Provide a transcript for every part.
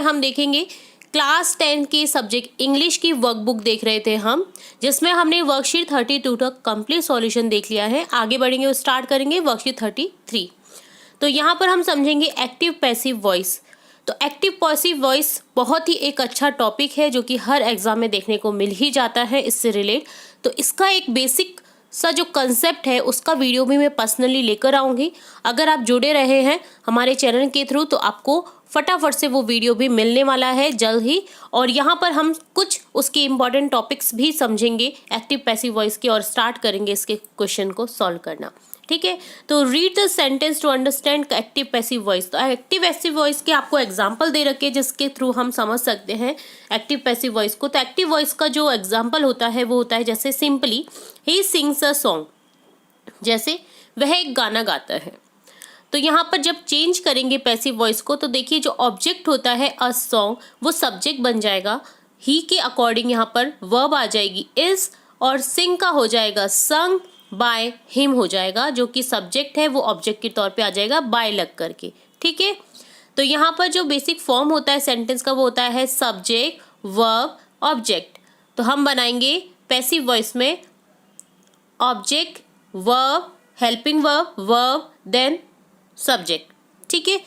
हम देखेंगे क्लास 10 के सब्जेक्ट इंग्लिश की वर्कबुक देख रहे थे हम, जिसमें हमने वर्कशीट 32 तक कंप्लीट सॉल्यूशन देख लिया है। आगे बढ़ेंगे और स्टार्ट करेंगे वर्कशीट 33। तो यहाँ पर हम समझेंगे एक्टिव पैसिव वॉइस। तो एक्टिव पैसिव वॉइस बहुत ही एक अच्छा टॉपिक है जो कि हर एग्जाम में देखने को मिल ही जाता है इससे रिलेट। तो इसका एक बेसिक सा जो कंसेप्ट है उसका वीडियो भी मैं पर्सनली लेकर आऊँगी। अगर आप जुड़े रहे हैं हमारे चैनल के थ्रू तो आपको फटाफट से वो वीडियो भी मिलने वाला है जल्द ही। और यहाँ पर हम कुछ उसके इम्पॉर्टेंट टॉपिक्स भी समझेंगे एक्टिव पैसिव वॉइस के और स्टार्ट करेंगे इसके क्वेश्चन को सॉल्व करना। ठीक है, तो read the sentence to understand active passive voice. तो एक्टिव पैसिव वॉइस के आपको एग्जांपल दे रखे जिसके थ्रू हम समझ सकते हैं एक्टिव पैसिव वॉइस को। तो एक्टिव वॉइस का जो एग्जांपल होता है वो होता है जैसे simply he sings a song, जैसे वह एक गाना गाता है। तो यहाँ पर जब चेंज करेंगे पैसिव वॉइस को तो देखिए जो ऑब्जेक्ट होता है अ सॉन्ग वो सब्जेक्ट बन जाएगा। ही के अकॉर्डिंग यहाँ पर वर्ब आ जाएगी इज, और सिंग का हो जाएगा संग, बाय हिम हो जाएगा जो कि सब्जेक्ट है वो ऑब्जेक्ट के तौर पे आ जाएगा बाय लग करके। ठीक है, तो यहाँ पर जो बेसिक फॉर्म होता है सेंटेंस का वो होता है सब्जेक्ट वर्ब ऑब्जेक्ट। तो हम बनाएंगे पैसिव वॉइस में object verb helping verb verb then subject. ठीक है,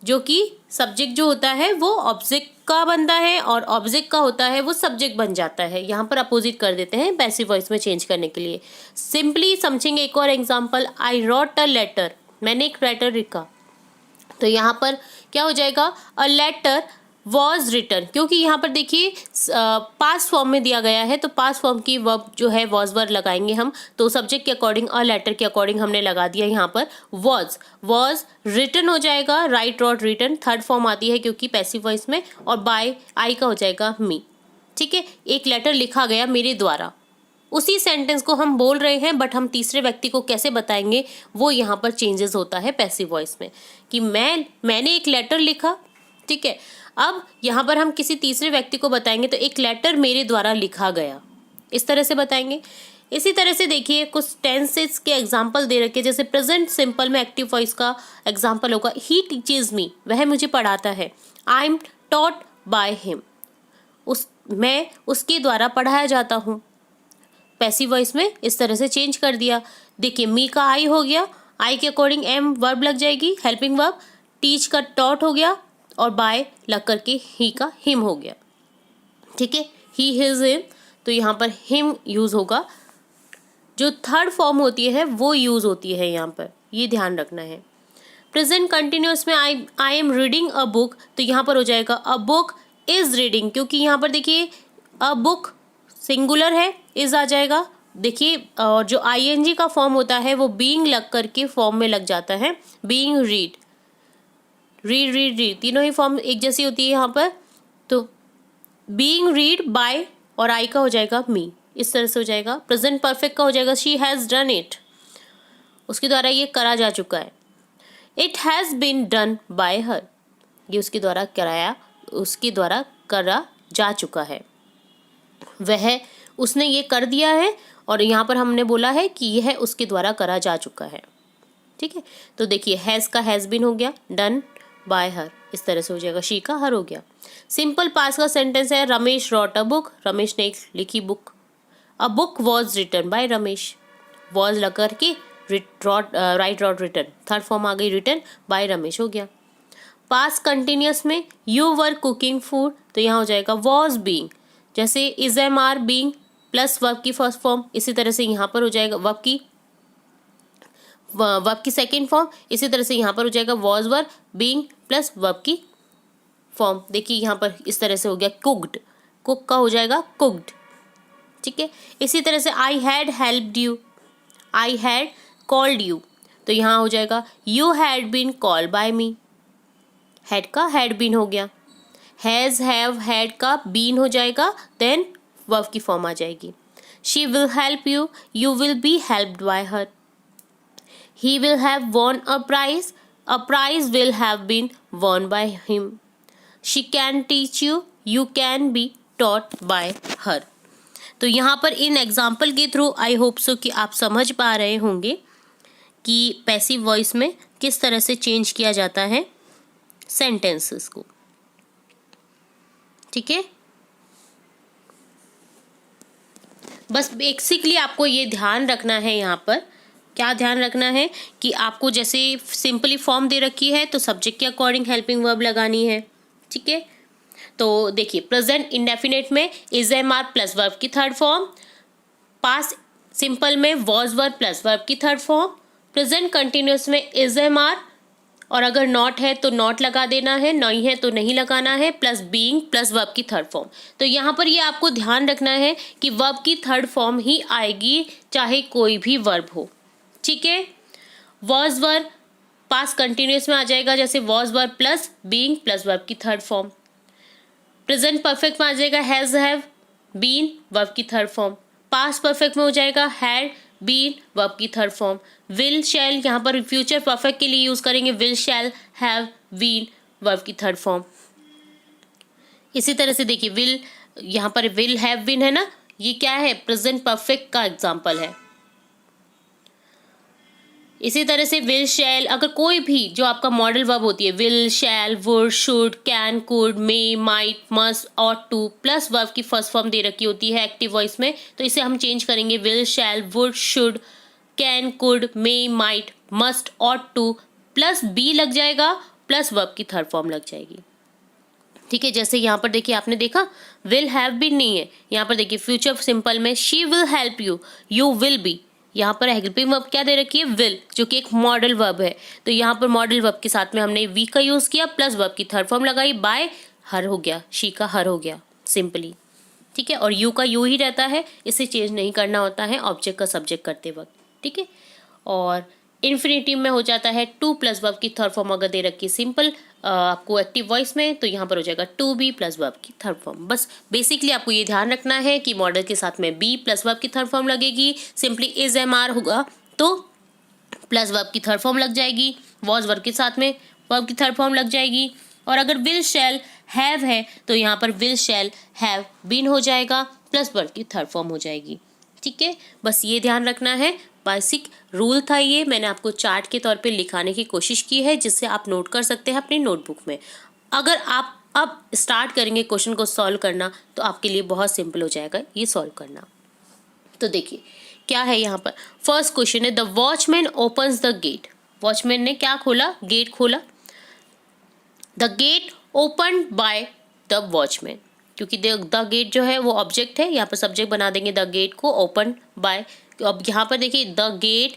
जो कि सब्जेक्ट जो होता है वो ऑब्जेक्ट का बनता है और ऑब्जेक्ट का होता है वो सब्जेक्ट बन जाता है। यहाँ पर अपोजिट कर देते हैं पैसिव वॉइस में चेंज करने के लिए। सिंपली समझेंगे एक और example, I wrote a letter, मैंने एक लेटर लिखा। तो यहाँ पर क्या हो जाएगा, अ लेटर वॉज रिटन, क्योंकि यहाँ पर देखिए पास्ट फॉर्म में दिया गया है तो पास्ट फॉर्म की वर्ब जो है वॉज वर्ब लगाएंगे हम। तो सब्जेक्ट के अकॉर्डिंग अ लेटर के अकॉर्डिंग हमने लगा दिया यहाँ पर वॉज रिटन हो जाएगा, write wrote written third form आती है क्योंकि पैसिव वॉइस में, और बाय आई का हो जाएगा मी। ठीक है, एक लेटर लिखा गया मेरे द्वारा, उसी सेंटेंस को हम बोल रहे हैं बट हम तीसरे व्यक्ति को कैसे बताएंगे वो यहाँ पर चेंजेस होता है पैसिव वॉइस में कि मैंने एक लेटर लिखा। ठीक है, अब यहाँ पर हम किसी तीसरे व्यक्ति को बताएंगे तो एक लेटर मेरे द्वारा लिखा गया, इस तरह से बताएंगे। इसी तरह से देखिए कुछ टेंसेस के एग्जांपल दे रखे, जैसे प्रेजेंट सिंपल में एक्टिव वॉइस का एग्जांपल होगा ही टीचेज मी, वह मुझे पढ़ाता है। I am taught by him, मैं उसके द्वारा पढ़ाया जाता हूँ। पैसिव वॉइस में इस तरह से चेंज कर दिया। देखिए मी का आई हो गया, आई के अकॉर्डिंग एम वर्ब लग जाएगी हेल्पिंग वर्ब, टीच का टॉट हो गया और बाय लग करके ही का हिम हो गया। ठीक है, ही हिज हिम, तो यहाँ पर हिम यूज होगा। जो थर्ड फॉर्म होती है वो यूज होती है यहाँ पर, ये ध्यान रखना है। प्रेजेंट कंटिन्यूअस में I am reading a book, तो यहाँ पर हो जाएगा अ बुक इज रीडिंग, क्योंकि यहाँ पर देखिए अ बुक सिंगुलर है, इज आ जाएगा। देखिए और जो आईएनजी का फॉर्म होता है वो बीइंग लग करके फॉर्म में लग जाता है, बीइंग रीड तीनों ही फॉर्म एक जैसी होती है यहाँ पर। तो बीइंग रीड बाय और आई का हो जाएगा मी, इस तरह से हो जाएगा। प्रेजेंट परफेक्ट का हो जाएगा शी हैज़ डन इट, उसके द्वारा ये करा जा चुका है। It has been done by her, ये उसके द्वारा करा जा चुका है, उसने ये कर दिया है और यहाँ पर हमने बोला है कि यह उसके द्वारा करा जा चुका है। ठीक है, तो देखिए हैज़ का हैज़ बीन हो गया, डन बाय हर, इस तरह से हो जाएगा। शी का हर हो गया। सिंपल पास का सेंटेंस है Ramesh wrote a book, Ramesh ने एक लिखी book. A book was written by Ramesh, was लग करके write wrote written third form आ गई, रिटन बाय रमेश हो गया। पास कंटिन्यूअस में यू वर कुकिंग फूड, तो यहाँ हो जाएगा वॉज बीइंग, जैसे is am are being plus verb की फर्स्ट फॉर्म, इसी तरह से यहाँ पर हो जाएगा वर्ब की सेकेंड फॉर्म, इसी तरह से यहाँ पर हो जाएगा was verb being plus verb की फॉर्म। देखिए यहाँ पर इस तरह से हो गया कुक्ड, कुक का हो जाएगा कुक्ड। ठीक है, इसी तरह से I had helped you, I had called you, तो यहाँ हो जाएगा you had been called by me, had का हैड बीन हो गया। हैज़ हैव हैड का बीन हो जाएगा, देन वर्ब की फॉर्म आ जाएगी। She will help you, you will be helped by her. He will have won a prize will have been won by him. She can teach you, you can be taught by her. तो यहाँ पर in example के through I hope so कि आप समझ पा रहे होंगे कि पैसिव वॉइस में किस तरह से चेंज किया जाता है सेंटेंसेस को। ठीक है, बस बेसिकली आपको ये ध्यान रखना है। यहाँ पर क्या ध्यान रखना है कि आपको जैसे सिंपली फॉर्म दे रखी है तो सब्जेक्ट के अकॉर्डिंग हेल्पिंग वर्ब लगानी है। ठीक है, तो देखिए प्रेजेंट इंडेफिनिट में is am are plus verb की थर्ड फॉर्म, पास्ट सिंपल में वॉज वर्ब प्लस वर्ब की थर्ड फॉर्म, प्रेजेंट कंटिन्यूस में इज एम आर और अगर नॉट है तो नॉट लगा देना है, नहीं है तो नहीं लगाना है, प्लस बीइंग प्लस वर्ब की थर्ड फॉर्म। तो यहाँ पर ये आपको ध्यान रखना है कि वर्ब की थर्ड फॉर्म ही आएगी चाहे कोई भी वर्ब हो। ठीक है, वॉज वर्ब पास्ट कंटिन्यूस में आ जाएगा, जैसे was verb plus being plus verb की थर्ड फॉर्म। प्रेजेंट परफेक्ट में आ जाएगा हैज हैव बीन वर्ब की थर्ड फॉर्म। पास्ट परफेक्ट में हो जाएगा हैड बीन वर्ब की थर्ड फॉर्म। विल शैल यहाँ पर फ्यूचर परफेक्ट के लिए यूज करेंगे, will shall have been verb की थर्ड फॉर्म। इसी तरह से देखिए विल, यहाँ पर विल हैव बीन है ना, ये क्या है, प्रेजेंट परफेक्ट का एग्जाम्पल है। इसी तरह से विल शैल, अगर कोई भी जो आपका मॉडल वर्ब होती है, will shall would should can could may might must ought to plus verb की फर्स्ट फॉर्म दे रखी होती है एक्टिव वॉइस में, तो इसे हम चेंज करेंगे will shall would should can could may might must ought to plus be लग जाएगा प्लस वर्ब की थर्ड फॉर्म लग जाएगी। ठीक है, जैसे यहाँ पर देखिए आपने देखा विल हैव बीन नहीं है, यहाँ पर देखिए फ्यूचर सिंपल में she will help you, you will B, यहाँ पर हेल्पिंग वर्ब क्या दे रखी है, विल, जो कि एक मॉडल वर्ब है। तो यहाँ पर मॉडल वर्ब के साथ में हमने वी का यूज किया प्लस वर्ब की थर्ड फॉर्म लगाई, बाय हर हो गया, शी का हर हो गया सिंपली। ठीक है, और यू का यू ही रहता है, इसे चेंज नहीं करना होता है ऑब्जेक्ट का सब्जेक्ट करते वक्त। ठीक है, और इन्फिनेटिव में हो जाता है टू प्लस वर्ब की थर्ड फॉर्म अगर दे रखी सिंपल आपको एक्टिव वॉइस में, तो यहाँ पर हो जाएगा टू बी प्लस वर्ब की थर्ड फॉर्म। बस बेसिकली आपको ये ध्यान रखना है कि मॉडल के साथ में बी प्लस वर्ब की थर्ड फॉर्म लगेगी, सिंपली इज एम आर होगा तो प्लस वर्ब की थर्ड फॉर्म लग जाएगी, वॉज वर्ब के साथ में वर्ब की थर्ड फॉर्म लग जाएगी, और अगर विल शैल हैव है तो यहाँ पर विल शैल हैव बीन हो जाएगा प्लस वर्ब की थर्ड फॉर्म हो जाएगी। ठीक है, बस ये ध्यान रखना है, बेसिक रूल था ये, मैंने आपको चार्ट के तौर पे लिखाने की कोशिश की है जिससे आप नोट कर सकते हैं अपनी नोटबुक में। अगर आप अब स्टार्ट करेंगे क्वेश्चन को सॉल्व करना तो आपके लिए बहुत सिंपल हो जाएगा ये सॉल्व करना। तो देखिए क्या है यहाँ पर, फर्स्ट क्वेश्चन है the watchman opens the gate, watchman ने क्या खोला, गेट खोला। The gate open by the watchman, क्योंकि द गेट जो है वो ऑब्जेक्ट है, यहाँ पर सब्जेक्ट बना देंगे द गेट को, ओपन बाय। अब यहाँ पर देखिए द गेट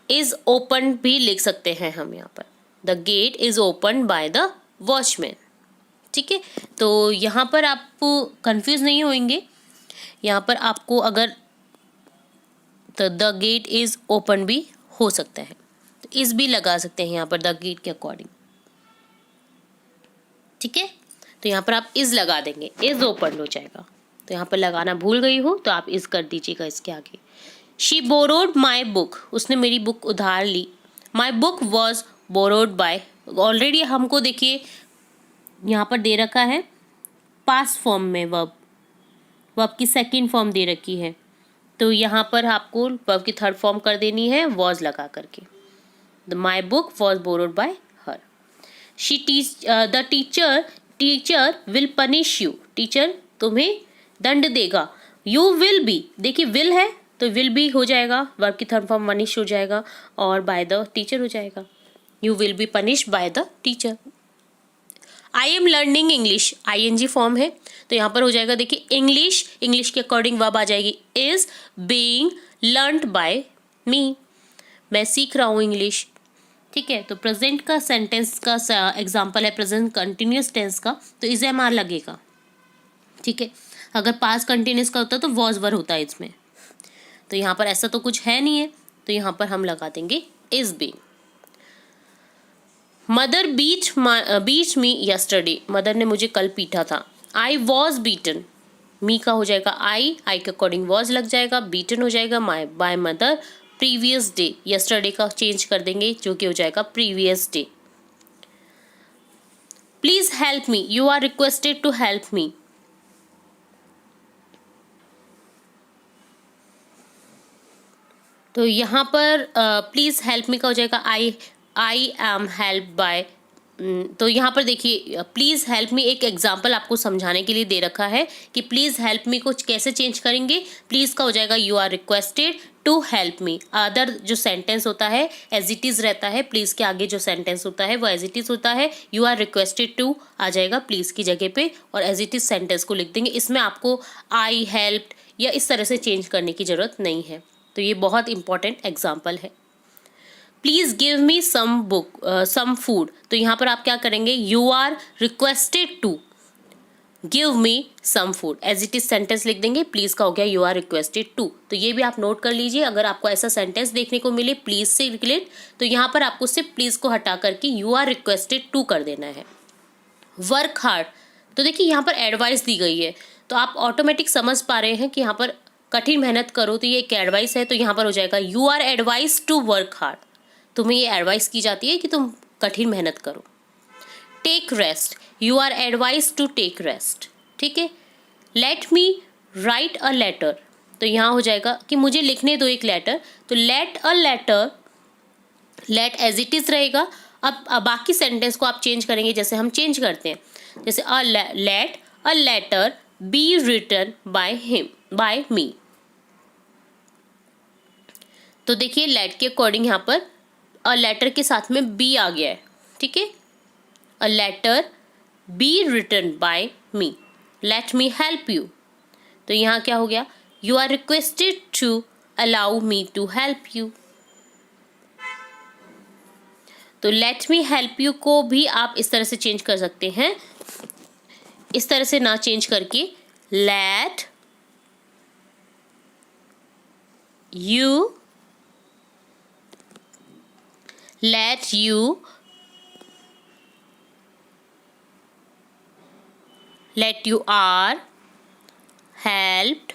इज ओपन भी लिख सकते हैं हम यहाँ पर, the gate is open by the watchman. ठीक है, तो यहाँ पर आप कंफ्यूज नहीं होंगे, यहाँ पर आपको अगर तो द गेट इज ओपन भी हो सकता है, तो इस भी लगा सकते हैं यहाँ पर द गेट के अकॉर्डिंग। ठीक है, तो यहाँ पर आप इज लगा देंगे, इज ओपन हो जाएगा, तो यहाँ पर लगाना भूल गई हो तो आप इस कर दीजिएगा इसके आगे। शी बोरोड माई बुक, उसने मेरी बुक उधार ली। My book was borrowed by, already हमको देखिए यहाँ पर दे रखा है पास्ट फॉर्म में वर्ब, वर्ब की सेकंड फॉर्म दे रखी है, तो यहाँ पर आपको वर्ब की थर्ड फॉर्म कर देनी है वॉज लगा करके। माई book was borrowed bye her. She teach the teacher will punish you, teacher तुम्हें दंड देगा। यू विल बी, देखिए विल है तो विल बी हो जाएगा, वर्ब की थर्ड फॉर्म पनिश हो जाएगा और बाय द टीचर हो जाएगा, you will be punish by the teacher. I am learning English, ING form है, तो यहाँ पर हो जाएगा देखिए इंग्लिश, इंग्लिश के अकॉर्डिंग वर्ब आ जाएगी इज बीइंग लर्नड बाय मी, मैं सीख रहा हूँ इंग्लिश। ठीक है, तो प्रेजेंट का सेंटेंस का एग्जाम्पल है प्रेजेंट कंटिन्यूस टेंस का, तो इज एम आर लगेगा। ठीक है, अगर पास्ट कंटिन्यूस का होता तो वॉज वर होता है इसमें, तो यहाँ पर ऐसा तो कुछ है नहीं है, तो यहाँ पर हम लगा देंगे is being. Mother beat me yesterday, mother ने मुझे कल पीटा था। आई वॉज बीटन, मी का हो जाएगा आई के अकॉर्डिंग वॉज लग जाएगा, बीटन हो जाएगा my by mother previous day, yesterday का चेंज कर देंगे जो कि हो जाएगा previous day. Please help me, you are requested to help me, तो यहाँ पर प्लीज हेल्प मी का हो जाएगा आई एम हेल्प बाय तो यहाँ पर देखिए प्लीज़ हेल्प मी एक एग्जाम्पल आपको समझाने के लिए दे रखा है कि प्लीज़ हेल्प मी को कैसे चेंज करेंगे। प्लीज़ का हो जाएगा you are requested to help me. Other जो सेंटेंस होता है एज इट इज़ रहता है, प्लीज़ के आगे जो सेंटेंस होता है वो एज इट इज़ होता है। यू आर रिक्वेस्टेड टू आ जाएगा प्लीज़ की जगह पे और एज इट इज़ सेंटेंस को लिख देंगे। इसमें आपको आई हेल्प्ड या इस तरह से चेंज करने की ज़रूरत नहीं है। तो ये बहुत इंपॉर्टेंट एग्जाम्पल है। Please give me some food, तो यहाँ पर आप क्या करेंगे, you are requested to give me some food, as it is sentence लिख देंगे। प्लीज़ का हो गया यू आर रिक्वेस्टेड टू। तो ये भी आप नोट कर लीजिए, अगर आपको ऐसा सेंटेंस देखने को मिले प्लीज़ से रिलेट, तो यहाँ पर आपको सिर्फ प्लीज़ को हटा करके यू आर रिक्वेस्टेड टू कर देना है। वर्क हार्ड, तो देखिए यहाँ पर एडवाइस दी गई है, तो आप ऑटोमेटिक समझ पा रहे हैं कि यहाँ पर कठिन मेहनत करो, तो ये एक एडवाइस है। तो यहाँ पर हो जाएगा you are advice to work hard, तुम्हें ये एडवाइस की जाती है कि तुम कठिन मेहनत करो। Take rest, you are advice to take rest, ठीक है। Let me write a letter, तो यहाँ हो जाएगा कि मुझे लिखने दो एक लेटर, तो let a letter, let as it is रहेगा। अब बाकी सेंटेंस को आप चेंज करेंगे, जैसे हम चेंज करते हैं, जैसे let a letter be written by him, by me. तो देखिए लेट के अकॉर्डिंग यहाँ पर अ लेटर के साथ में बी आ गया है, ठीक है। A letter be written by me, let me help you, तो यहाँ क्या हो गया, you are requested to allow me to help you. तो लेट मी हेल्प यू को भी आप इस तरह से चेंज कर सकते हैं, इस तरह से ना चेंज करके let you, let you are helped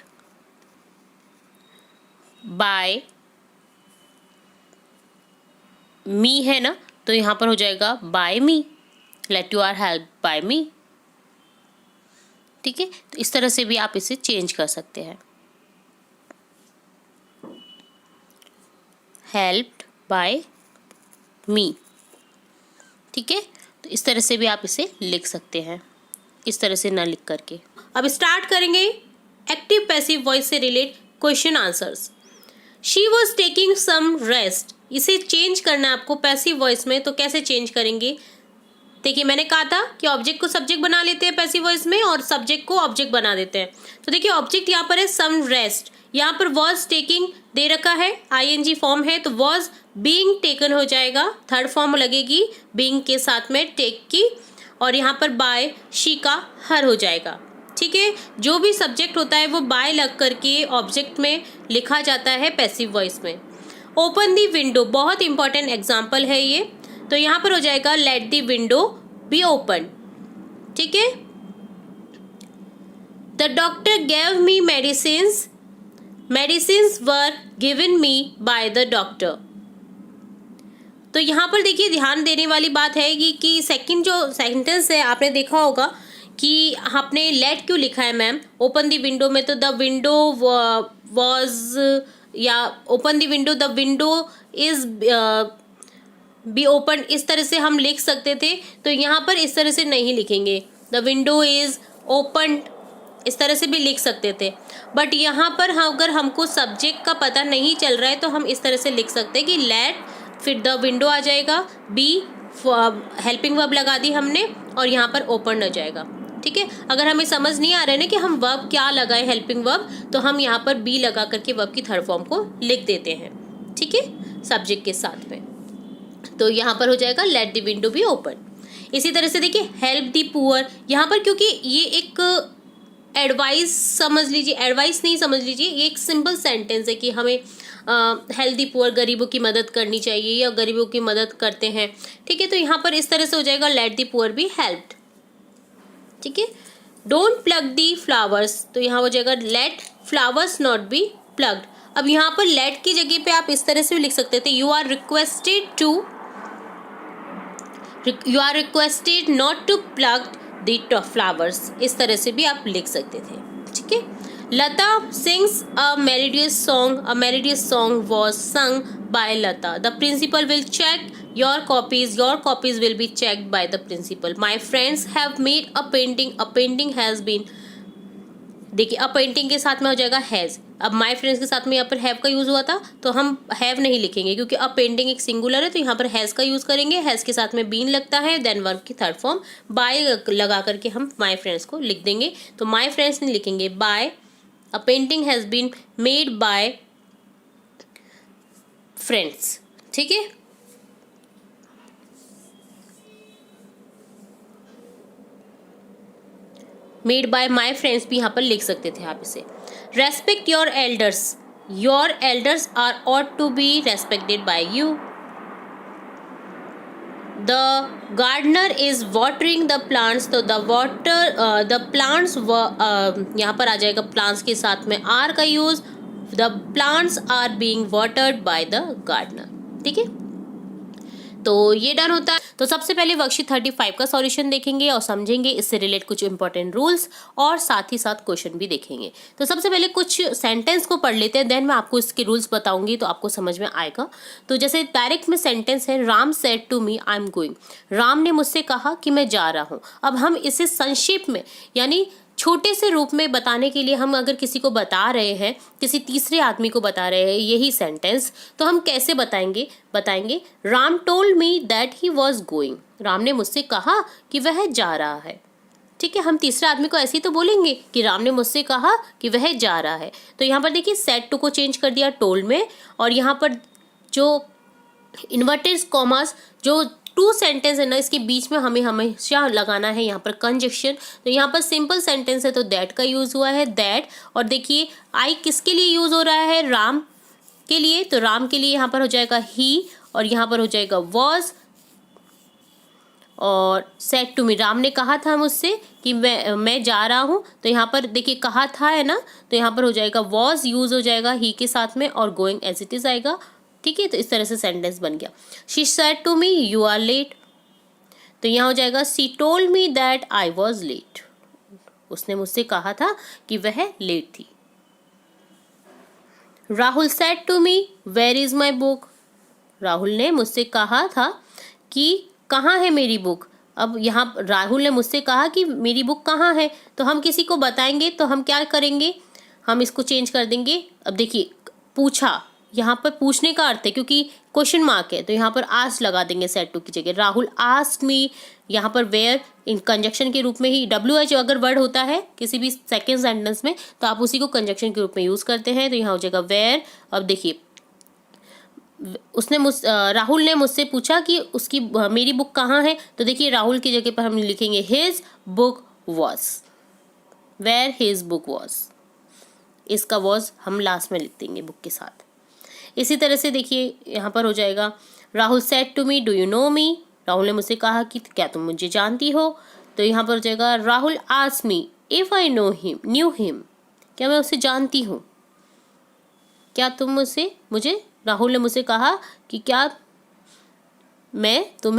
by me है ना, तो यहाँ पर हो जाएगा by me, let you are helped by me, ठीक है। तो इस तरह से भी आप इसे चेंज कर सकते हैं, helped by मी, ठीक है। तो इस तरह से भी आप इसे लिख सकते हैं, इस तरह से ना लिख करके। अब स्टार्ट करेंगे एक्टिव पैसिव वॉइस से relate question answers. She was taking some rest, इसे चेंज करना है आपको पैसिव वॉइस में, तो कैसे चेंज करेंगे। देखिए मैंने कहा था कि ऑब्जेक्ट को सब्जेक्ट बना लेते हैं पैसिव वॉइस में और सब्जेक्ट को ऑब्जेक्ट बना देते हैं। तो देखिए ऑब्जेक्ट यहाँ पर है सम रेस्ट, यहाँ पर वॉज टेकिंग दे रखा है, आईएनजी फॉर्म है, तो वॉज बीइंग टेकन हो जाएगा, थर्ड फॉर्म लगेगी बीइंग के साथ में टेक की, और यहाँ पर बाय शी का हर हो जाएगा, ठीक है। जो भी सब्जेक्ट होता है वो बाय लग करके ऑब्जेक्ट में लिखा जाता है पैसिव वॉइस में। ओपन दी विंडो, बहुत इंपॉर्टेंट एग्जाम्पल है ये, तो यहाँ पर हो जाएगा let the window be open, ठीक है। The doctor gave me medicines, medicines were given me by the doctor. तो यहाँ पर देखिए ध्यान देने वाली बात है कि सेकंड जो सेंटेंस है आपने देखा होगा कि आपने लेट क्यों लिखा है मैम ओपन द विंडो में, तो द विंडो वॉज, या open the window, the window is be open, इस तरह से हम लिख सकते थे। तो यहाँ पर इस तरह से नहीं लिखेंगे, द विंडो इज ओपन, इस तरह से भी लिख सकते थे। बट यहाँ पर अगर हमको सब्जेक्ट का पता नहीं चल रहा है तो हम इस तरह से लिख सकते हैं कि लेट, फिर द विंडो आ जाएगा, बी हेल्पिंग वर्ब लगा दी हमने और यहाँ पर ओपन आ जाएगा, ठीक है। अगर हमें समझ नहीं आ रहा है ना कि हम वर्ब क्या लगाए हेल्पिंग वर्ब, तो हम यहाँ पर बी लगा करके वर्ब की थर्ड फॉर्म को लिख देते हैं, ठीक है, सब्जेक्ट के साथ में। तो यहाँ पर हो जाएगा let the window be open. इसी तरह से देखिए हेल्प द पुअर, यहाँ पर क्योंकि ये एक एडवाइस समझ लीजिए, एडवाइस नहीं समझ लीजिए, ये एक सिंपल सेंटेंस है कि हमें हेल्प द पुअर, गरीबों की मदद करनी चाहिए या गरीबों की मदद करते हैं, ठीक है। तो यहाँ पर इस तरह से हो जाएगा let the poor be helped, ठीक है। डोंट प्लग दी फ्लावर्स, तो यहाँ हो जाएगा let flowers not be plucked. अब यहाँ पर लेट की जगह पे आप इस तरह से भी लिख सकते थे, you are requested not to pluck the flowers, इस तरह से भी आप लिख सकते थे, ठीक है। Lata sings a melodious song, a melodious song was sung by Lata, the principal will check your copies will be checked by the principal. My friends have made a painting has been, देखिए अ पेंटिंग के साथ में हो जाएगा has. अब my friends के साथ में यहाँ पर हैव का यूज़ हुआ था तो हम हैव नहीं लिखेंगे क्योंकि अ पेंटिंग एक सिंगुलर है, तो यहाँ पर हैज़ का यूज़ करेंगे। हैज़ के साथ में बीन लगता है, देन वर्ब की थर्ड फॉर्म बाय लगा करके हम माय फ्रेंड्स को लिख देंगे। तो माय फ्रेंड्स नहीं लिखेंगे, by a painting has been made by friends. ठीक है, मेड बाय माई फ्रेंड्स भी यहाँ पर लिख सकते थे आप इसे। Respect your elders are ought to be respected by you. The gardener is watering the plants, तो द प्लांट्स यहाँ पर आ जाएगा प्लांट्स के साथ में आर का use. The plants are being watered by the gardener. ठीक है, तो ये डन होता है। तो सबसे पहले वर्कशीट 35 का सॉल्यूशन देखेंगे और समझेंगे, इससे रिलेटेड कुछ इंपॉर्टेंट रूल्स और साथ ही साथ क्वेश्चन भी देखेंगे। तो सबसे पहले कुछ सेंटेंस को पढ़ लेते हैं, देन मैं आपको इसके रूल्स बताऊंगी तो आपको समझ में आएगा। तो जैसे डायरेक्ट में सेंटेंस है, Ram said to me I am going. Ram ने मुझसे कहा कि मैं जा रहा हूँ। अब हम इसे संक्षिप्त में यानी छोटे से रूप में बताने के लिए हम अगर किसी को बता रहे हैं, किसी तीसरे आदमी को बता रहे हैं यही सेंटेंस, तो हम कैसे बताएंगे Ram told me that he was going. Ram ने मुझसे कहा कि वह जा रहा है। ठीक है, हम तीसरे आदमी को ऐसे ही तो बोलेंगे कि राम ने मुझसे कहा कि वह जा रहा है। तो यहाँ पर देखिए सेड टू को चेंज कर दिया टोल्ड में, और यहाँ पर जो इन्वर्टेड कॉमास जो टू सेंटेंस है ना, इसके बीच में हमें हमेशा लगाना है यहाँ पर कंजक्शन। तो यहाँ पर सिंपल सेंटेंस है तो दैट का यूज़ हुआ है, दैट। और देखिए आई किसके लिए यूज़ हो रहा है, राम के लिए, तो राम के लिए यहाँ पर हो जाएगा ही, और यहाँ पर हो जाएगा वॉज। और सेड टू मी, राम ने कहा था मुझसे कि मैं जा रहा हूँ, तो यहाँ पर देखिए कहा था है ना, तो यहाँ पर हो जाएगा वॉज यूज़ हो जाएगा ही के साथ में, और गोइंग एज इट इज़ आएगा। ठीक है, तो इस तरह से सेंटेंस बन गया। She said to me you are late, तो यहाँ हो जाएगा she told me that I was late. उसने मुझसे कहा था कि वह लेट थी। Rahul said to me where is my book. Rahul ने मुझसे कहा था कि कहाँ है मेरी बुक। अब यहाँ राहुल ने मुझसे कहा कि मेरी बुक कहाँ है, तो हम किसी को बताएंगे तो हम क्या करेंगे, हम इसको चेंज कर देंगे। अब देखिए पूछा, यहाँ पर पूछने का अर्थ है क्योंकि क्वेश्चन मार्क है, तो यहाँ पर आस्क्ड लगा देंगे सेड टू की जगह। राहुल आस्क्ड मी, यहाँ पर वेयर इन कंजक्शन के रूप में ही WH अगर वर्ड होता है किसी भी सेकेंड सेंटेंस में तो आप उसी को कंजक्शन के रूप में यूज़ करते हैं। तो यहाँ हो जाएगा वेयर। अब देखिए राहुल ने मुझसे पूछा कि उसकी मेरी बुक कहाँ है, तो देखिए राहुल की जगह पर हम लिखेंगे his book was, where his book was. इसका वॉज हम लास्ट में लिख देंगे बुक के साथ। इसी तरह से देखिए यहाँ पर हो जाएगा Rahul said to me do you know me. Rahul ने मुझसे कहा कि क्या तुम मुझे जानती हो, तो यहाँ पर हो जाएगा Rahul asked me if I knew him, क्या मैं उसे जानती हूँ, क्या तुम मुझे राहुल ने मुझसे कहा कि क्या मैं तुम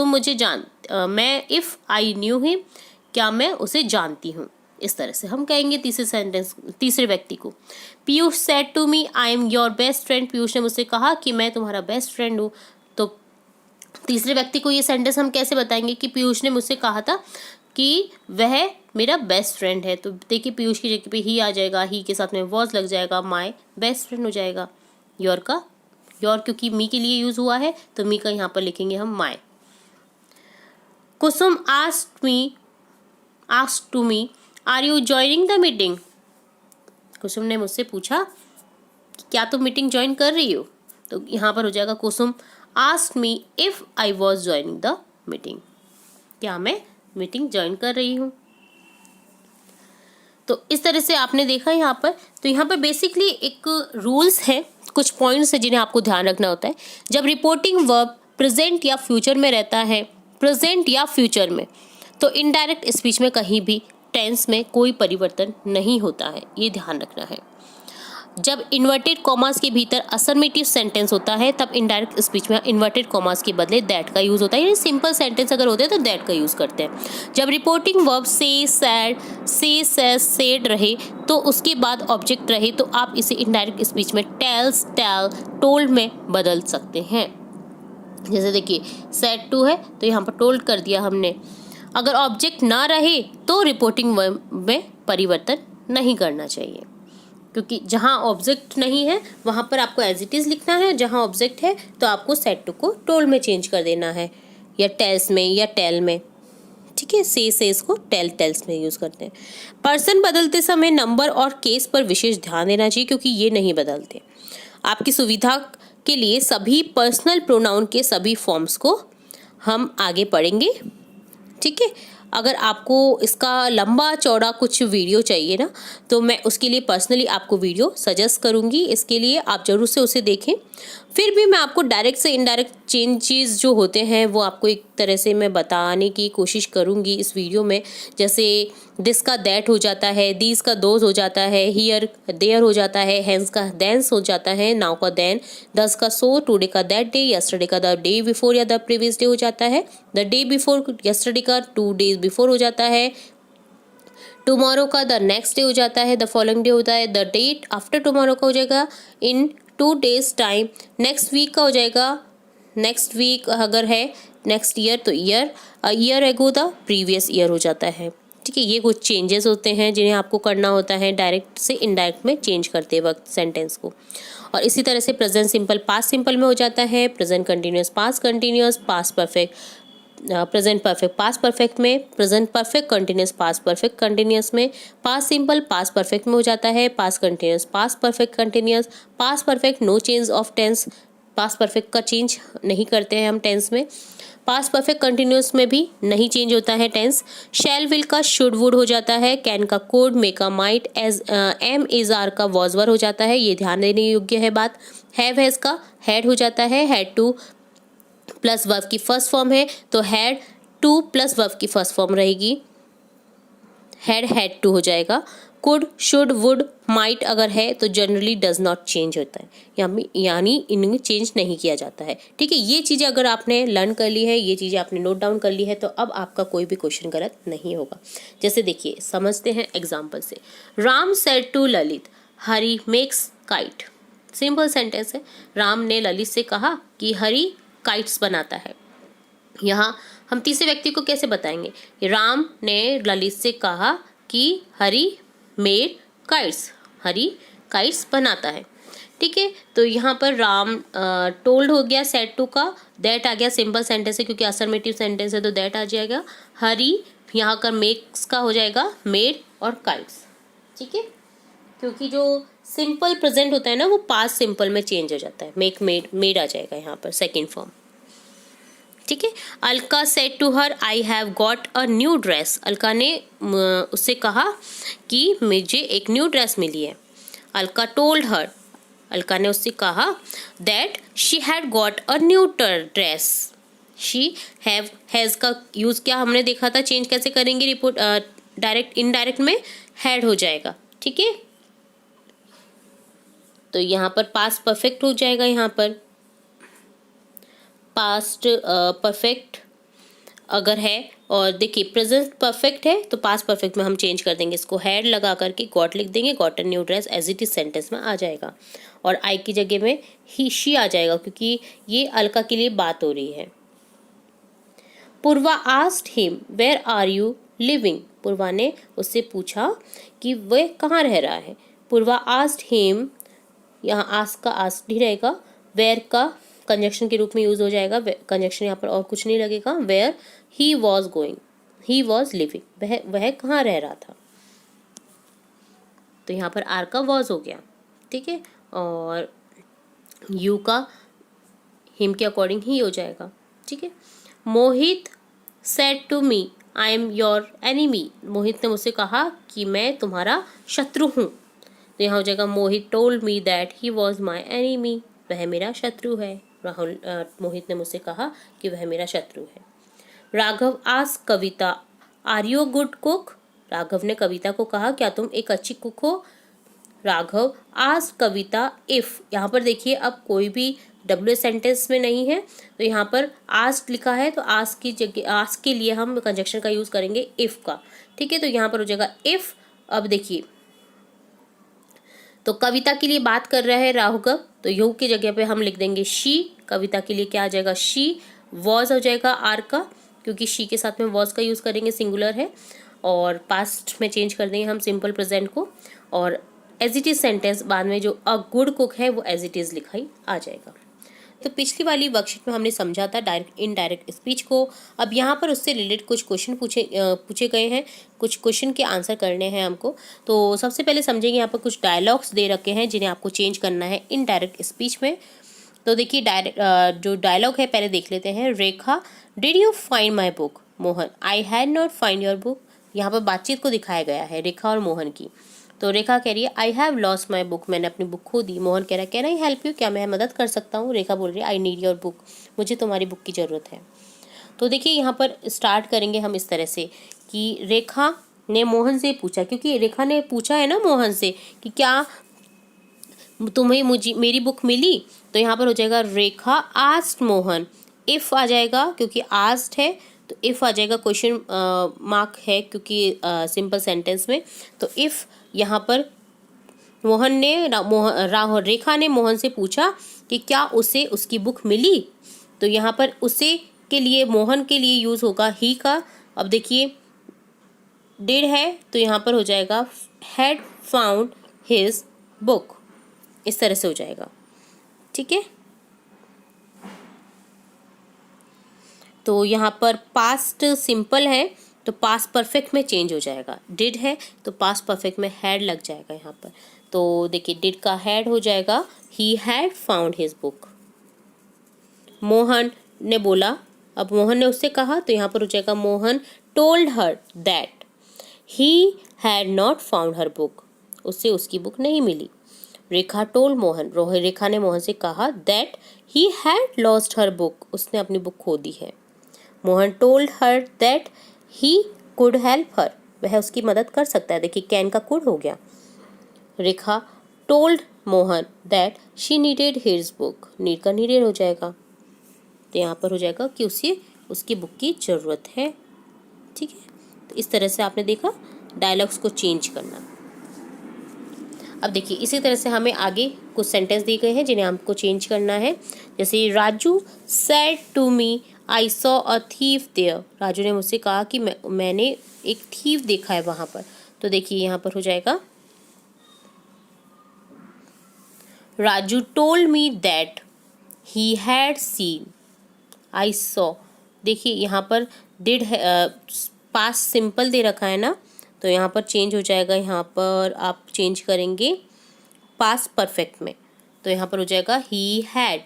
मुझे मैं इफ़ आई न्यू हिम, क्या मैं उसे जानती हूँ। इस तरह से हम कहेंगे तीसरे व्यक्ति को। Piyush said to me I am your best friend. Piyush ने मुझसे कहा कि मैं तुम्हारा बेस्ट फ्रेंड हूँ। तो तीसरे व्यक्ति को ये सेंटेंस हम कैसे बताएंगे कि पीयूष ने मुझसे कहा था कि वह मेरा बेस्ट फ्रेंड है। तो देखिए पीयूष की जगह पे ही आ जाएगा, ही के साथ में वॉज लग जाएगा, माय बेस्ट फ्रेंड हो जाएगा। योर क्योंकि मी के लिए यूज़ हुआ है तो मी का यहाँ पर लिखेंगे हम my. Kusum asked to me are you joining the meeting. Kusum ने मुझसे पूछा कि क्या तुम मीटिंग ज्वाइन कर रही हो, तो यहाँ पर हो जाएगा Kusum asked me if I was joining the meeting, क्या मैं मीटिंग ज्वाइन कर रही हूँ। तो इस तरह से आपने देखा यहाँ पर। तो यहाँ पर बेसिकली एक रूल्स है, कुछ पॉइंट्स है जिन्हें आपको ध्यान रखना होता है। जब रिपोर्टिंग वर्ब प्रेजेंट या फ्यूचर में रहता है, प्रेजेंट या फ्यूचर में, तो इनडायरेक्ट स्पीच में कहीं भी टेंस में कोई परिवर्तन नहीं होता है, ये ध्यान रखना है। जब इन्वर्टेड कॉमास के भीतर असर्मेटिव सेंटेंस होता है तब इनडायरेक्ट स्पीच में इन्वर्टेड कॉमास के बदले दैट का यूज़ होता है, यानी सिंपल सेंटेंस अगर होते हैं तो दैट का यूज़ करते हैं। जब रिपोर्टिंग वर्ब से, सैड, से, सेज, सेड रहे तो उसके बाद ऑब्जेक्ट रहे तो आप इसे इनडायरेक्ट स्पीच में टेल्स, टेल, टोल्ड में बदल सकते हैं। जैसे देखिए सेड टू है तो यहाँ पर टोल्ड कर दिया हमने। अगर ऑब्जेक्ट ना रहे तो रिपोर्टिंग वर्ब में परिवर्तन नहीं करना चाहिए, क्योंकि जहाँ ऑब्जेक्ट नहीं है वहाँ पर आपको एज इट इज़ लिखना है, जहाँ ऑब्जेक्ट है तो आपको सेड टू को टोल्ड में चेंज कर देना है, या टेल्स में या टेल में। ठीक है, सेस को टेल्स में यूज़ करते हैं। पर्सन बदलते समय नंबर और केस पर विशेष ध्यान देना चाहिए, क्योंकि ये नहीं बदलते। आपकी सुविधा के लिए सभी पर्सनल प्रोनाउन के सभी फॉर्म्स को हम आगे पढ़ेंगे। ठीक है, अगर आपको इसका लंबा चौड़ा कुछ वीडियो चाहिए ना, तो मैं उसके लिए पर्सनली आपको वीडियो सजेस्ट करूँगी, इसके लिए आप ज़रूर से उसे देखें। फिर भी मैं आपको डायरेक्ट से इनडायरेक्ट चेंजेस जो होते हैं वो आपको एक तरह से मैं बताने की कोशिश करूँगी इस वीडियो में। जैसे दिस का दैट हो जाता है, दीज का दोज हो जाता है, हियर देयर हो जाता है, हैंस का देंस हो जाता है, नाउ का देन, दस का सो, टुडे का दैट डे, यस्टरडे का द डे बिफोर या द प्रीवियस डे हो जाता है, द डे बिफोर यस्टरडे का 2 days बिफोर हो जाता है, टुमारो का द नेक्स्ट डे हो जाता है, द फॉलोइंग डे होता है, द डेट आफ्टर टुमारो का हो जाएगा इन 2 days टाइम, नेक्स्ट वीक का हो जाएगा नेक्स्ट वीक, अगर है नेक्स्ट ईयर तो year ago the previous year हो जाता है। ठीक है, ये कुछ चेंजेस होते हैं जिन्हें आपको करना होता है डायरेक्ट से इनडायरेक्ट में चेंज करते वक्त सेंटेंस को। और इसी तरह से प्रेजेंट सिंपल पास्ट सिंपल में हो जाता है, present continuous past perfect present perfect past perfect में, present perfect continuous past perfect continuous में, पास्ट सिंपल पास्ट परफेक्ट में हो जाता है, past continuous past perfect continuous, past perfect no change of tense, past perfect का change नहीं करते हैं हम टेंस में, पास्ट परफेक्ट कंटिन्यूअस में भी नहीं चेंज होता है टेंस। शैल विल का शुड वुड हो जाता है, कैन का कोड, मे का might, as am is are का वॉज वर हो जाता है, ये ध्यान देने योग्य है बात। हैव हैज का हैड हो जाता है, हैड टू प्लस वर्ब की फर्स्ट फॉर्म है तो हैड टू प्लस वर्ब की फर्स्ट फॉर्म रहेगी, हैड टू हो जाएगा। कुड शुड वुड माइट अगर है तो जनरली डज नॉट चेंज होता है, यानी इनमें चेंज नहीं किया जाता है। ठीक है, ये चीज़ें अगर आपने लर्न कर ली है, ये चीज़ें आपने नोट डाउन कर ली है, तो अब आपका कोई भी क्वेश्चन गलत नहीं होगा। जैसे देखिए समझते हैं एग्जाम्पल से। Ram said to Lalit Hari makes kite. Simple sentence है, राम ने ललित से कहा कि हरी काइट्स बनाता है। यहाँ हम तीसरे व्यक्ति को कैसे बताएंगे? राम ने ललित से कहा कि हरी मेड काइट्स, हरी काइट्स बनाता है। ठीक है, तो यहाँ पर राम टोल्ड हो गया सेड टू का, दैट आ गया सिंपल सेंटेंस है क्योंकि अफर्मेटिव सेंटेंस है तो दैट आ जाएगा। हरी यहाँ का मेक्स का हो जाएगा मेड और काइट्स। ठीक है, क्योंकि जो सिंपल प्रेजेंट होता है ना वो पास्ट सिंपल में चेंज हो जाता है, मेक मेड आ जाएगा यहाँ पर सेकेंड फॉर्म। ठीक है, Alka said to her I have got a new dress. Alka ने उससे कहा कि मुझे एक न्यू ड्रेस मिली है। अलका टोल्ड हर, अलका ने उससे कहा that she had got a new dress. She has का यूज़ क्या हमने देखा था, चेंज कैसे करेंगे रिपोर्ट डायरेक्ट इनडायरेक्ट में हैड हो जाएगा। ठीक है, तो यहाँ पर पास्ट परफेक्ट हो जाएगा, यहाँ पर पास्ट परफेक्ट अगर है, और देखिए प्रेजेंट परफेक्ट है तो पास्ट परफेक्ट में हम चेंज कर देंगे, इसको हैड लगा करके गॉट लिख देंगे, got a new dress as it is sentence में आ जाएगा, और आई की जगह में ही शी आ जाएगा क्योंकि ये अलका के लिए बात हो रही है। Purva asked him where are you living. Purva ने उससे पूछा कि वह कहाँ रह रहा है। पूर्वा आस्क्ड हिम, यहाँ आस्क का आस्क्ड ही रहेगा, वेयर का कंजक्शन के रूप में यूज हो जाएगा, कंजक्शन यहाँ पर और कुछ नहीं लगेगा। Where he was going, he was living, वह कहाँ रह रहा था, तो यहाँ पर आर का वॉज हो गया। ठीक है, और यू का हिम के अकॉर्डिंग ही हो जाएगा। ठीक है, Mohit said to me I am your enemy. Mohit ने मुझसे कहा कि मैं तुम्हारा शत्रु हूँ, तो यहाँ हो जाएगा Mohit told me that he was my enemy, वह मेरा शत्रु है। राहुल मोहित ने मुझसे कहा कि वह मेरा शत्रु है। Raghav asked Kavita are you good cook. Raghav ने कविता को कहा क्या तुम एक अच्छी कुक हो। राघव आस्क्ड कविता इफ, यहाँ पर देखिए अब कोई भी डब्ल्यू सेंटेंस में नहीं है तो यहाँ पर आस्क्ड लिखा है, तो आस्क की जगह आस्क के लिए हम कंजक्शन का यूज करेंगे इफ का। ठीक है, तो यहाँ पर हो जाएगा इफ। अब देखिए तो कविता के लिए बात कर रहा है राघव, तो यू की जगह पे हम लिख देंगे शी, कविता के लिए क्या आ जाएगा, शी। वॉज हो जाएगा आर का, क्योंकि शी के साथ में वॉज का यूज़ करेंगे, सिंगुलर है। और पास्ट में चेंज कर देंगे हम सिंपल प्रेजेंट को। और एज इट इज़ सेंटेंस बाद में जो अ गुड कुक है वो एज इट इज़ लिखा ही आ जाएगा। तो पिछली वाली वर्कशीट में हमने समझा था डायरेक्ट इनडायरेक्ट स्पीच को। अब यहाँ पर उससे रिलेटेड कुछ क्वेश्चन पूछे गए हैं, कुछ क्वेश्चन के आंसर करने हैं हमको। तो सबसे पहले समझेंगे, यहाँ पर कुछ डायलॉग्स दे रखे हैं जिन्हें आपको चेंज करना है इनडायरेक्ट स्पीच में। तो देखिए जो डायलॉग है पहले देख लेते हैं। Rekha, did you find my book? Mohan, I had not find your book. यहाँ पर बातचीत को दिखाया गया है रेखा और मोहन की। तो रेखा कह रही है I have lost my book, मैंने अपनी बुक खो दी। मोहन कह रहा है कैन आई हेल्प यू, क्या मैं मदद कर सकता हूँ? रेखा बोल रही है आई नीड योर बुक, मुझे तुम्हारी बुक की ज़रूरत है। तो देखिए यहाँ पर स्टार्ट करेंगे हम इस तरह से कि रेखा ने मोहन से पूछा, क्योंकि रेखा ने पूछा है ना मोहन से कि क्या तुम्हें मेरी बुक मिली। तो यहाँ पर हो जाएगा रेखा आस्क्ड मोहन, इफ़ आ जाएगा क्योंकि आस्क्ड है तो इफ़ आ जाएगा, क्वेश्चन मार्क है क्योंकि सिंपल सेंटेंस में। तो इफ़ यहाँ पर रेखा ने मोहन से पूछा कि क्या उसे उसकी बुक मिली। तो यहाँ पर उसे के लिए मोहन के लिए यूज़ होगा ही का। अब देखिए डिड है तो यहाँ पर हो जाएगा हैड फाउंड हिज बुक, इस तरह से हो जाएगा। ठीक है, तो यहाँ पर पास्ट सिंपल है तो पास्ट परफेक्ट में चेंज हो जाएगा। डिड है तो पास्ट परफेक्ट में हैड लग जाएगा यहाँ पर। तो देखिए डिड का हैड हो जाएगा he had found his book. Mohan ने बोला, अब मोहन ने उससे कहा तो यहाँ पर हो जाएगा Mohan told her that he had not found her book, उससे उसकी बुक नहीं मिली। रेखा टोल्ड मोहन, रेखा ने मोहन से कहा that he had lost her book, उसने अपनी बुक खो दी है। Mohan told her that he could help her, वह उसकी मदद कर सकता है। देखिए कैन का कुड हो गया। Rekha told Mohan that she needed his book, need का नीडेड हो जाएगा। तो यहाँ पर हो जाएगा कि उसे उसकी बुक की ज़रूरत है। ठीक है, तो इस तरह से आपने देखा डायलॉग्स को चेंज करना। अब देखिए इसी तरह से हमें आगे कुछ सेंटेंस दिए गए हैं जिन्हें हमको चेंज करना है। जैसे Raju said to me I saw a thief there, Raju ने मुझसे कहा कि मैंने एक थीफ देखा है वहाँ पर। तो देखिए यहाँ पर हो जाएगा Raju told me that he had seen I saw. देखिए यहाँ पर डिड पास्ट सिंपल दे रखा है ना, तो यहाँ पर चेंज हो जाएगा। यहाँ पर आप चेंज करेंगे पास्ट परफेक्ट में, तो यहाँ पर हो जाएगा ही हैड,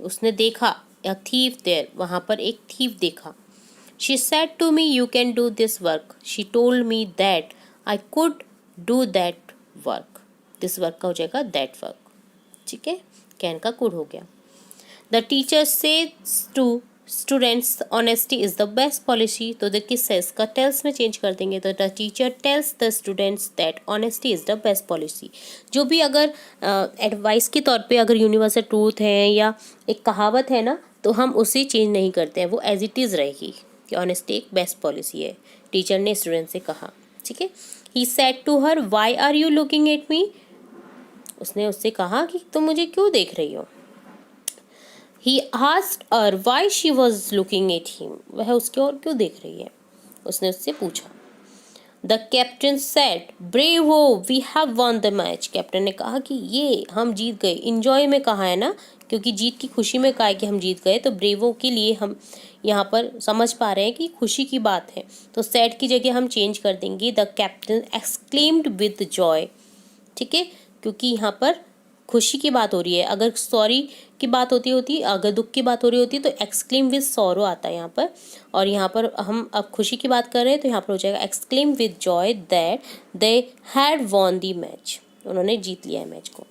उसने देखा, अ थीफ देयर, वहाँ पर एक थीफ देखा। She said to me you can do this work, she told me that I could do that work, this work का हो जाएगा दैट वर्क। ठीक है, कैन का कुड हो गया। The teacher says to students honesty is the best policy, तो देखिए सेज का टेल्स में चेंज कर देंगे। तो the teacher tells the students that honesty is the best policy. जो भी अगर एडवाइस के तौर पे अगर यूनिवर्सल ट्रूथ है या एक कहावत है ना, तो हम उसे चेंज नहीं करते हैं, वो एज इट इज़ रहेगी कि ऑनेस्टी एक बेस्ट पॉलिसी है, टीचर ने स्टूडेंट से कहा। ठीक है, he said to her why are you looking at me, उसने उससे कहा कि तुम मुझे क्यों देख रही हो। He asked her why she was looking at him, वह उसकी ओर क्यों देख रही है, उसने उससे पूछा। The captain said, Bravo, we have won the match. Captain ने कहा कि ये हम जीत गए। इंजॉय में कहा है ना, क्योंकि जीत की खुशी में कहा है कि हम जीत गए, तो ब्रेवो के लिए हम यहाँ पर समझ पा रहे हैं कि खुशी की बात है। तो सैड की जगह हम चेंज कर देंगे the captain exclaimed with Joy. ठीक है, क्योंकि यहाँ पर खुशी की बात हो रही है। अगर सॉरी की बात होती अगर दुख की बात हो रही होती तो एक्सक्लेम विद सॉरो आता है यहाँ पर, और यहाँ पर हम अब खुशी की बात कर रहे हैं तो यहाँ पर हो जाएगा exclaim with Joy that they had won the match, उन्होंने जीत लिया है मैच को।